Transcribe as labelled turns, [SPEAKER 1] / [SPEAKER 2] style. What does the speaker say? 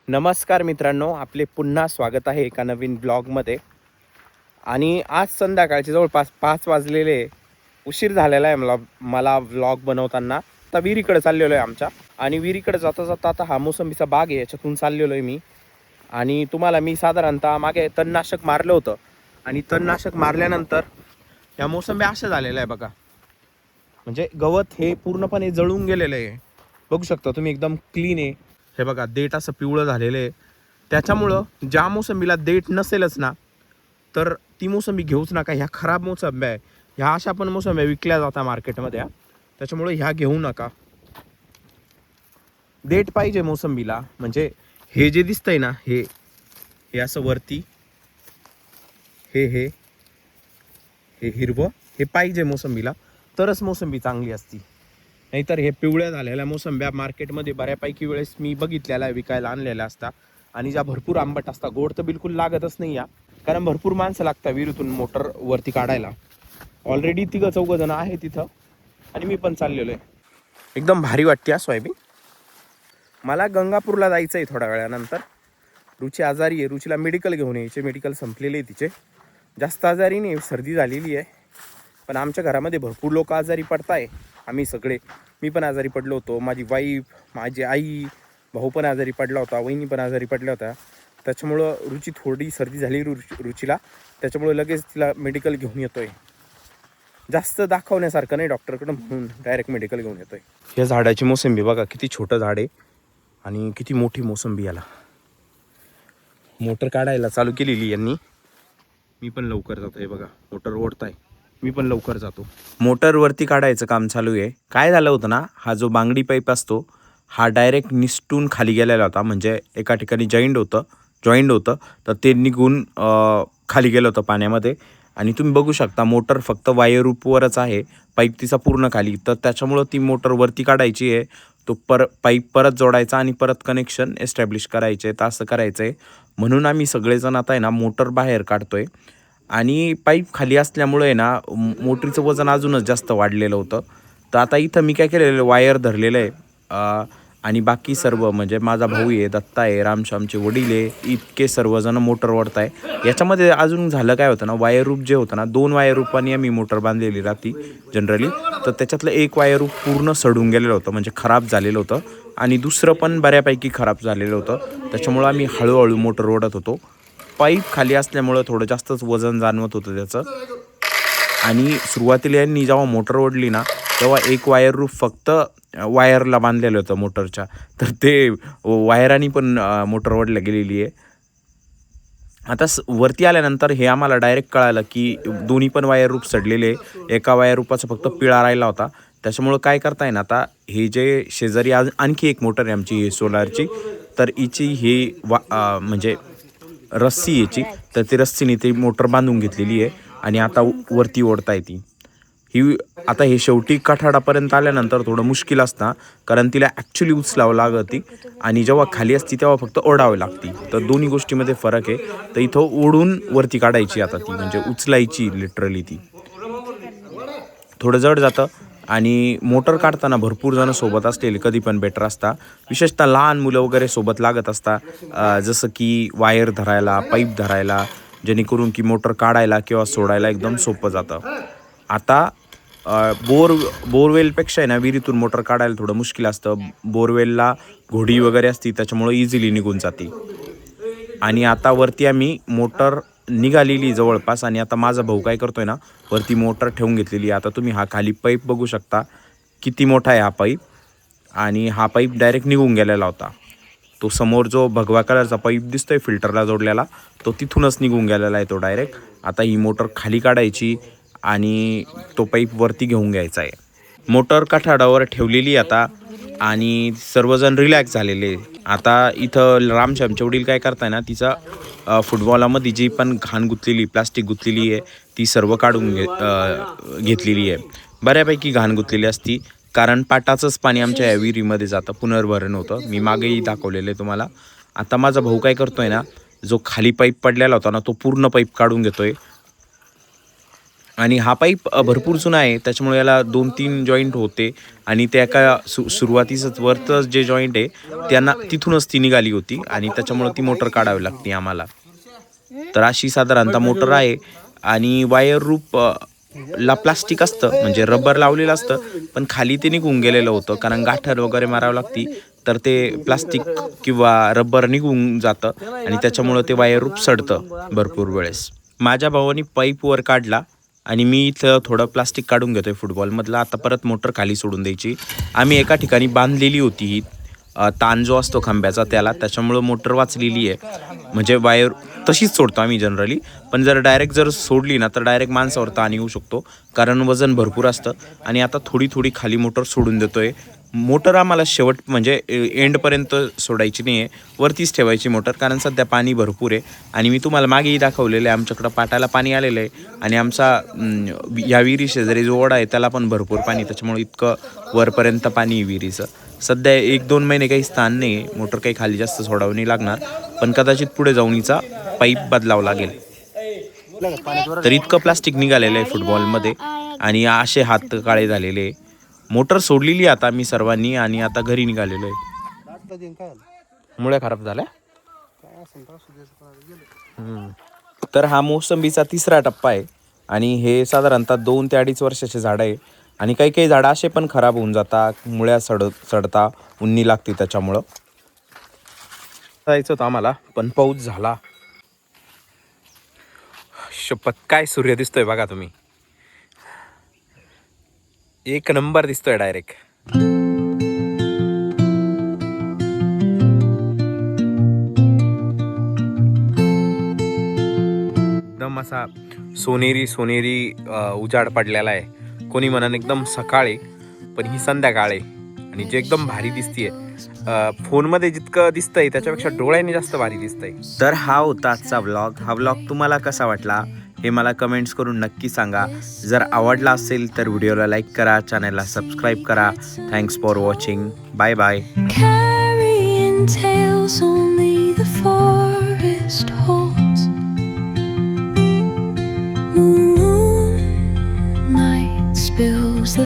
[SPEAKER 1] नमस्कार मित्रांनो, आपले पुन्हा स्वागत आहे एका नवीन ब्लॉगमध्ये. आणि आज संध्याकाळचे जवळपास 5 वाजलेले. उशीर झालेला आहे मला व्लॉग बनवताना. आता विहिरीकडे चाललेलो आहे आमच्या, आणि विहिरीकडे जाता जाता आता हा मोसंबीचा बाग आहे, याच्यातून चाललेलो आहे मी. आणि तुम्हाला मी साधारणतः मागे तणनाशक मारलं होतं, आणि तणनाशक मारल्यानंतर ह्या मोसंब्या अशा झालेल्या आहे बघा. म्हणजे गवत हे पूर्णपणे जळून गेलेलं आहे, बघू शकता तुम्ही, एकदम क्लीन आहे. हे बघा, देठ असं पिवळं झालेलं आहे. त्याच्यामुळं ज्या मोसंबीला देठ नसेलच ना, तर ती मोसंबी घेऊच नका. ह्या खराब मोसंब्या आहे, ह्या अशा पण मोसंब्या विकल्या जातात मार्केटमध्ये. त्याच्यामुळे ह्या घेऊ नका. देठ पाहिजे मोसंबीला. म्हणजे हे जे दिसतंय ना, हे असं वरती हे हे हे हिरवं हे पाहिजे मोसंबीला, तरच मोसंबी चांगली असती. नाहीतर हे पिवळ्या झालेल्या मोसंब्या मार्केटमध्ये बऱ्यापैकी वेळेस मी बघितलेला आहे विकायला आणलेल्या असतात, आणि ज्या भरपूर आंबट असतात. गोड तर बिलकुल लागतच नाही या, कारण भरपूर माणसं लागतात विहिरीतून मोटर वरती काढायला. ऑलरेडी 3-4 जण आहे तिथं, आणि मी पण चाललेलो आहे. एकदम भारी वाटते हा सोयाबीन. मला गंगापूरला जायचं आहे थोड्या वेळानंतर. रुची आजारी आहे, रुचीला मेडिकल घेऊन यायचे. मेडिकल संपलेले आहे तिचे. जास्त आजारी नाही, सर्दी झालेली आहे. पण आमच्या घरामध्ये भरपूर लोक आजारी पडताय. आम्ही सगळे, मी पण आजारी पडलो होतो, माझी वाईफ, माझी आई, भाऊ पण आजारी पडला होता, वहिनी पण आजारी पडल्या होत्या. त्याच्यामुळं रुची थोडी सर्दी झाली रुचीला. त्याच्यामुळे लगेच तिला मेडिकल घेऊन येतोय. जास्त दाखवण्यासारखं नाही डॉक्टरकडे, म्हणून डायरेक्ट मेडिकल घेऊन येतोय. या झाडाची मोसंबी बघा, किती छोटं झाड आहे आणि किती मोठी मोसंबी. याला मोटर काढायला चालू केलेली यांनी. मी पण लवकर जातो. हे बघा, मोटर ओढताय, मी पण लवकर जातो. मोटरवरती काढायचं काम चालू आहे. काय झालं होतं ना, हा जो बांगडी पाईप असतो हा डायरेक्ट निसटून खाली गेलेला होता. म्हणजे एका ठिकाणी जॉईंट होतं, तर ते निघून खाली गेलं होतं पाण्यामध्ये. आणि तुम्ही बघू शकता, मोटर फक्त वायररूपवरच आहे, पाईप तिचा पूर्ण खाली. तर त्याच्यामुळं ती मोटर वरती काढायची आहे. तो पाईप परत जोडायचा आणि परत कनेक्शन एस्टॅब्लिश करायचे. तर असं करायचं आहे. म्हणून आम्ही सगळेजण आता आहे ना मोटर बाहेर काढतोय. आणि पाईप खाली असल्यामुळे ना मोटरीचं वजन अजूनच जास्त वाढलेलं होतं. तर आता इथं मी काय केलेलं, वायर धरलेलं आहे. आणि बाकी सर्व म्हणजे माझा भाऊ आहे, दत्ता आहे, रामश्यामचे वडील आहे, इतके सर्वजण मोटर ओढत आहे. याच्यामध्ये अजून झालं काय होतं ना, वायर रूप जे होतं ना, 2 वायर रूपाने आम्ही मोटर बांधलेली राहती जनरली. तर त्याच्यातलं एक वायर रूप पूर्ण सडून गेलेलं होतं, म्हणजे खराब झालेलं होतं. आणि दुसरं पण बऱ्यापैकी खराब झालेलं होतं. त्याच्यामुळं आम्ही हळूहळू मोटर ओढत होतो. पाईप खाली असल्यामुळं थोडं जास्तच वजन जाणवत होतं त्याचं. आणि सुरुवातीला यांनी जेव्हा मोटर ओढली ना, तेव्हा एक वायर रूफ फक्त वायरला बांधलेलं होतं मोटरच्या. तर ते वायरानी पण मोटर ओढल्या गेलेली आहे. आता वरती आल्यानंतर हे आम्हाला डायरेक्ट कळालं की दोन्ही पण वायर रूप सडलेले. एका वायर रूपाचा फक्त पिळा राहिला होता. त्याच्यामुळं काय करताय ना, आता हे जे शेजारी आणखी एक मोटर आहे आमची सोलारची, तर हिची ही म्हणजे रस्सी याची, तर ती रस्सीने ती मोटर बांधून घेतलेली आहे. आणि आता वरती ओढता येते ही. आता हे शेवटी काठाडापर्यंत आल्यानंतर थोडं मुश्किल असतं, कारण तिला ॲक्च्युली उचलावं लागती, आणि जेव्हा खाली असती तेव्हा फक्त ओढावी लागती. तर दोन्ही गोष्टीमध्ये फरक आहे. तर इथं ओढून वरती काढायची आता ती, म्हणजे उचलायची लिटरली. ती थोडं जड जातं. आणि मोटर काढताना भरपूर जण सोबत असलेले कधी पण बेटर असतात. विशेषतः लहान मुलं वगैरे सोबत लागत असतात, जसं की वायर धरायला, पाईप धरायला, जेणेकरून की मोटर काढायला किंवा सोडायला एकदम सोपं जातं. आता बोरवेलपेक्षा आहे ना, विहिरीतून मोटर काढायला थोडं मुश्किल असतं. बोरवेलला घोडी वगैरे असती, त्याच्यामुळं इझिली निघून जाते. आणि आता वरती आम्ही मोटर निघालेली जवळपास, आणि आता माझा भाऊ काय करतोय ना, वरती मोटर ठेवून घेतलेली. आता तुम्ही हा खाली पाईप बघू शकता, किती मोठा आहे हा पाईप. आणि हा पाईप डायरेक्ट निघून गेलेला होता. तो समोर जो भगवा कलरचा पाईप दिसतोय फिल्टरला जोडलेला, तो तिथूनच निघून गेलेला आहे तो डायरेक्ट. आता ही मोटर खाली काढायची आणि तो पाईप वरती घेऊन घ्यायचा आहे. मोटर काठाडावर ठेवलेली आता, आणि सर्वजण रिलॅक्स झालेले. आता इथं रामश्यामचे वडील काय करताय ना, तिचा फुटबॉलामध्ये जी पण घाण गुंतलेली, प्लास्टिक गुंतलेली आहे, ती सर्व काढून घेतलेली आहे. बऱ्यापैकी घाण गुंतलेली असती, कारण पाटाचंच पाणी आमच्या या विहिरीमध्ये जातं, पुनर्भरण होतं. मी मागेही दाखवलेलं आहे तुम्हाला. आता माझा भाऊ काय करतोय ना, जो खाली पाईप पडलेला होता ना, तो पूर्ण पाईप काढून घेतोय. आणि हा पाईप भरपूर जुना आहे, त्याच्यामुळे याला 2-3 जॉईंट होते आणि त्या एका सुरुवातीचंच वरचं जे जॉईंट आहे त्यांना तिथूनच ती निघाली होती आणि त्याच्यामुळे ती मोटर काढावी लागते आम्हाला. तर अशी साधारणतः मोटर आहे आणि वायर रूप ला प्लास्टिक असतं, म्हणजे रबर लावलेलं असतं, पण खाली ते निघून गेलेलं होतं कारण गाठर वगैरे मारावं लागती, तर ते प्लास्टिक किंवा रबर निघून जातं आणि त्याच्यामुळं ते वायर रूप सडतं भरपूर वेळेस. माझ्या भावानी पाईप वर काढला आणि मी इथं थोडं प्लास्टिक काढून घेतोय फुटबॉलमधलं. आता परत मोटर खाली सोडून द्यायची. आम्ही एका ठिकाणी बांधलेली होती ही ताण जो असतो खांब्याचा त्याला, त्याच्यामुळं मोटर वाचलेली आहे. म्हणजे वायर तशीच सोडतो आम्ही जनरली, पण जर डायरेक्ट जर सोडली ना तर डायरेक्ट माणसावर ताण येऊ शकतो कारण वजन भरपूर असतं. आणि आता थोडी थोडी खाली मोटर सोडून देतोय. मोटर आम्हाला शेवट म्हणजे एंडपर्यंत सोडायची नाही आहे, वरतीच ठेवायची मोटर कारण सध्या पाणी भरपूर आहे. आणि मी तुम्हाला मागेही दाखवलेलं आहे, आमच्याकडं पाटाला पाणी आलेलं आहे आणि आमचा या विहिरी शेजारी जो ओढा आहे त्याला पण भरपूर पाणी, त्याच्यामुळे इतकं वरपर्यंत पाणी आहे विहिरीचं. सध्या 1-2 महिने काही स्थान नाही आहे, मोटर काही खाली जास्त सोडावं नाही लागणार, पण कदाचित पुढे जाऊन हिचा पाईप बदलावं लागेल. तर इतकं प्लास्टिक निघालेलं आहे फुटबॉलमध्ये आणि असे हात काळे झालेले. मोटर सोडलेली आता मी सर्वांनी आणि आता घरी निघालेलो आहे. मुळे खराब झाल्या. तर हा मोसंबीचा 3रा टप्पा आहे आणि हे साधारणतः 2 ते 2.5 वर्षाचे झाडं आहे आणि काही काही झाडं असे पण खराब होऊन जातात, मुळ्या सडता, उन्नी लागते त्याच्यामुळं. जायचं होतं आम्हाला पण पाऊस झाला. शपथ काय सूर्य दिसतोय बघा तुम्ही, एक नंबर दिसतोय डायरेक्ट. एकदम असा सोनेरी उजाड पडलेला आहे. कोणी म्हणन एकदम सकाळी, पण ही संध्याकाळ आहे आणि जे एकदम भारी दिसतीये. फोनमध्ये जितकं दिसतंय त्याच्यापेक्षा डोळ्याने जास्त भारी दिसतंय. तर हा होता आजचा व्लॉग. हा व्लॉग तुम्हाला कसा वाटला हे मला कमेंट्स करून नक्की सांगा. जर आवडला असेल तर व्हिडिओला लाईक करा, चॅनलला सबस्क्राईब करा. Thanks for watching. Bye bye.